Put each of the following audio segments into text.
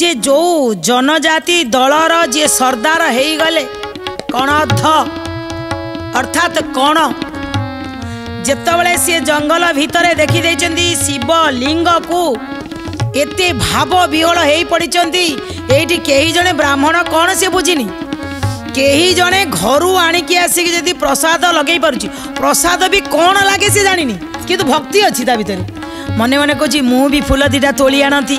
जे जो जनजाति दलर जे सरदार हो गले कौन अर्थात कौन जेतबले सी जंगल भितर देखी देइचंदी शिव लिंग को एते भाव विहल हो पड़ती एठी केही जने ब्राह्मण कौन से बुझिनी केही जने घरू आणिकी आसिक जदि प्रसाद लगे पारुची प्रसाद भी कौन लगे से जानिनी किंतु भक्ति अच्छी ता भितर मने मने कहूँ मु भी फूल दीटा तोली आणती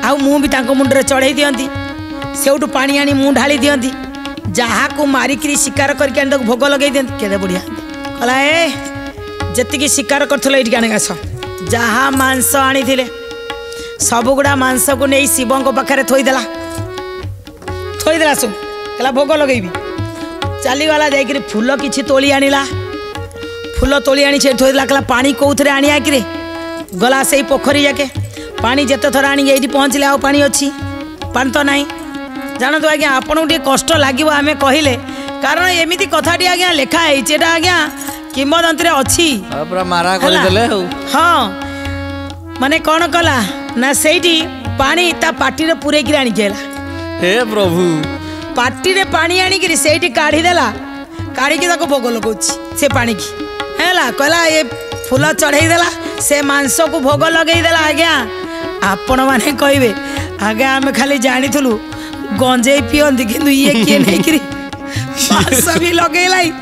आउ मु भी तांको मुंडरे चढ़ाई दियंती सेउटू पानी आनी मु ढाली दियंती जहा को मारिकी शिकार करके आनी भोग लगे दियंती केते बढ़िया कहला ए जतिकी शिकार करथलो एठी आने आस जहा मांस आनी थिले सबुगुड़ा मांस को नहीं शिवों पाखे थोईदेला सब कहला भोग लगेबी चलीगला जाकि फूल किसी तोली आनिला फूल तोली आनी से थोईदेला कहला पानी कौथे आनिया कि गला से पोखरी जाके पानी जिते थर आनी ये पहुँचले आ पानी अच्छी पानी तो नहीं जानतु आज्ञा आपन टे कष्ट लगे आम कहले कारण एमती कथाटी आज्ञा लिखाई आज्ञा किंवदंती अच्छी हाँ माने कौन कला ना सेठी पानी ता पाटी रे पुरे की आनी केला हे प्रभु पाटी रे पानी आनी कि सेठी काढ़ी देला काढ़ी के ताको भोग लगौछि से पानी की हैला कहला ये फूल चढ़ाई देला से मांस को भोग लगई देला आज्ञा आपण माने कहबे आज्ञा आमे खाली जानिथुलु गंजेई पियंती किंतु ये किए नहीं करी मांस भी लगेलाई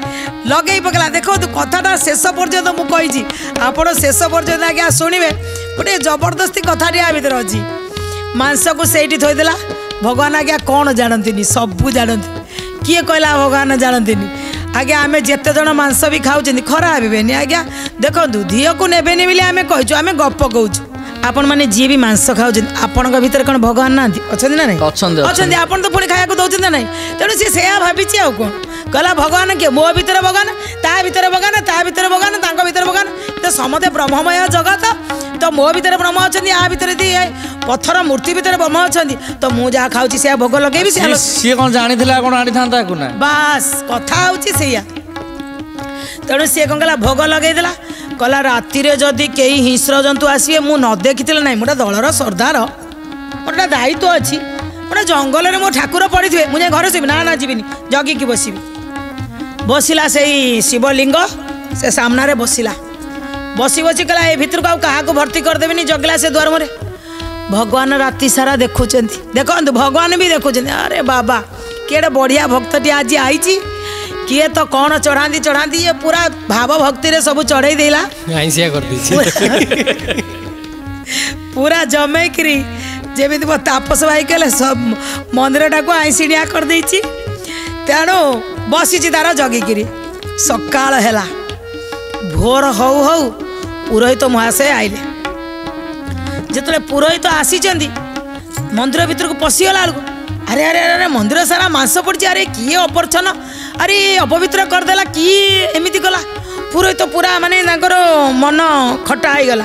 लगे पकला देखो तो कथाटा शेष पर्यंत मु कही आपण शेष पर्यंत आज्ञा शुणवे गोटे जबरदस्ती कथाटी आ भीतर अच्छी मांस को सेठी थोईदेला भगवान आज्ञा कौन जानती सबू जानती किए कहला भगवान जानती आज्ञा आम जिते जन मांस भी खाऊँ खराब हेनी आज्ञा देखो धीय को नेबेनि बोली आम कहूँ आम गप कहूँ आपण मैंने जी भी मांस खाऊँ आपण भीतर कौन भगवान ना अच्छा ना नहीं अच्छा आपन तो पुणी खाया दौरान ना तेणु सी भावी आउ कौन कहला भगवान किए मो भीतर भगवान ता भीतर भगवान ता भीतर भगवान तांको भीतर भगवान तो समते ब्रह्ममय जगत तो मो भीतर ब्रह्म अच्छा आ भीतर पत्थर मूर्ति भीतर ब्रह्म अच्छा तो मुझे जहाँ खाऊँ से भोग लगे सी कौन जानी कौन आनी था बास कथा हूँ तेणु सी कौन कहला भोग लगेदेला कहला राति जदि कई हिंस्र जंतु आसवे मु न देखी ना मोटा दलर सरदार मोटा दायित्व अच्छी मोटा जंगल में मो ठाकुर पड़ी थे मुझे घर शिवी ना जीविनी जगिकी बसबी बसला से शिवलिंग से सामने बसला बसी बसी कहला ए भितर को क्या भर्ती करदेवी जगला से द्वार में भगवान राति सारा देखुं देखो भगवान भी देखुं अरे बाबा किए बढ़िया भक्तटी आज आई किए तो कौन चढ़ाती चढ़ाती ये पूरा भाव भक्ति रे सब चढ़ई देला पूरा जमेकरी जेमिति मो तापस भाई कहले सब मंदिर टाक आईसीडिया कर देछि तेणु बसी तार जगिकी सकाळ हैला भोर हौ हौ पुरोहित महाशय आइले जिते पुरोहित आसी मंदिर भीतर को पशिगला अरे अरे अरे मंदिर सारा मांस पड़ी अरे किए अपरछन अरे अपवित्र करदेला किए एमती कला पुरोहित पूरा माने मन खटा होगला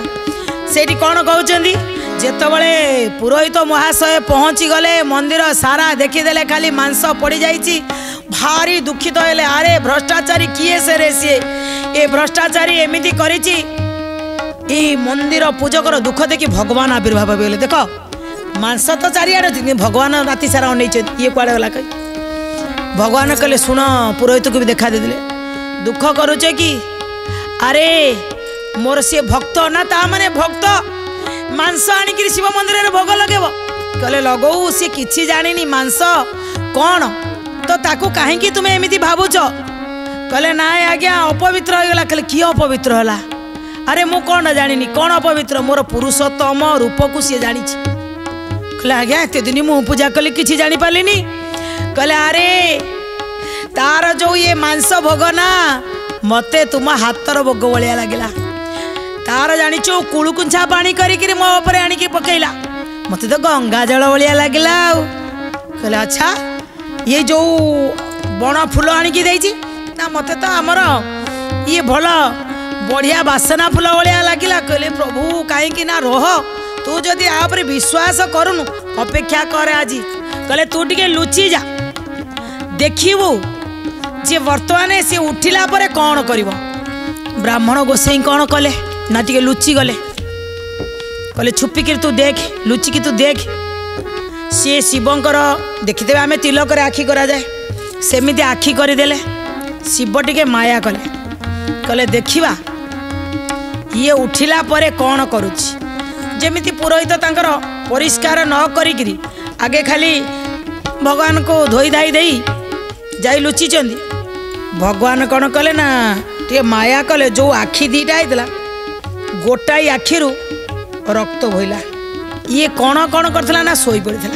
से कौन कहते जितेबले पुरोहित महाशय पहुँची गले मंदिर सारा देखीदे खाली मांस पड़ जाइए भारी दुखित हेले अरे भ्रष्टाचारी किए से रे सी ए भ्रष्टाचारी एमती करिछि ए मंदिर पूजकर दुख देखी भगवान आविर्भाव भी देख मांस तो चारिआडे भगवान राति सारा अनई ये कुआड़े गला कही भगवान कहले शुण पुरोहित को भी देखा दे दुख करुचे कि अरे मोर सी भक्त ना ता माने भक्त मांस आनिक शिव मंदिर में भोग लगेब कहले लगौ सी किछि जानिनी मांस कौन तो ताकू कहीं तुम्हें एमती भावुच कहले ना आज्ञा अपवित्र होगला कहले किए अपवित्र होला अरे मु कौन जानिनी कौन अपवित्र मोर पुरुषोत्तम रूप को सी जानी कहले आज्ञा एत दिन मु पूजा कली किछि जानी पालिनी कहले अरे तार जो ये मांस भोग ना मते तुम हाथर भोग भलिया लगिला तार जानिचो कुलुकुंछा पानी करी मो ऊपर आनिकी पकेला मते तो गंगा जल भलिया लगिला कहले अच्छा ये जो बण फूल आनिकी देइछि ना मते तो आमर ये भल बढ़िया बासना फूल भलिया लगिला कहले प्रभु कहीं ना रह तू जदि आप विश्वास करूनु अपेक्षा कर आज कहले तू टिके लुचि जा देखिबू जे वर्तमान सी उठिला परे कौन करिवो ब्राह्मण गोसाई कौन कले ना टिके लुचि गले कहले छुपिक तू देख लुचिकी तू देख सी शिवंकर देखिथे आम तिलक आखि करा जाए सेमिति आखि करदेले शिव टिके माया कले कले देखिबा ये उठिला परे कौन करुछि जेमिति पुरोहित तांकर परिष्कार न करिकिरी आगे खाली भगवान को धोई धाई देई जाई लुचिचंदी भगवान कौन कले ना टे माया कले जो आखि दीटा होता गोटाई आखिरु रक्त बोला ये कौन कौन करथिला ना सोई पड़ता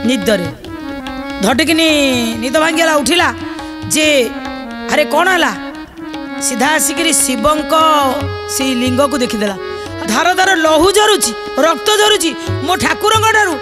निदरे धटिकिनी निद भांगला उठिला जे अरे कौन है सीधा आसिक शिवंक से लिंग को देखीदेला धार धार लहू झरुची रक्त झरुची मो ठाकुर ठारू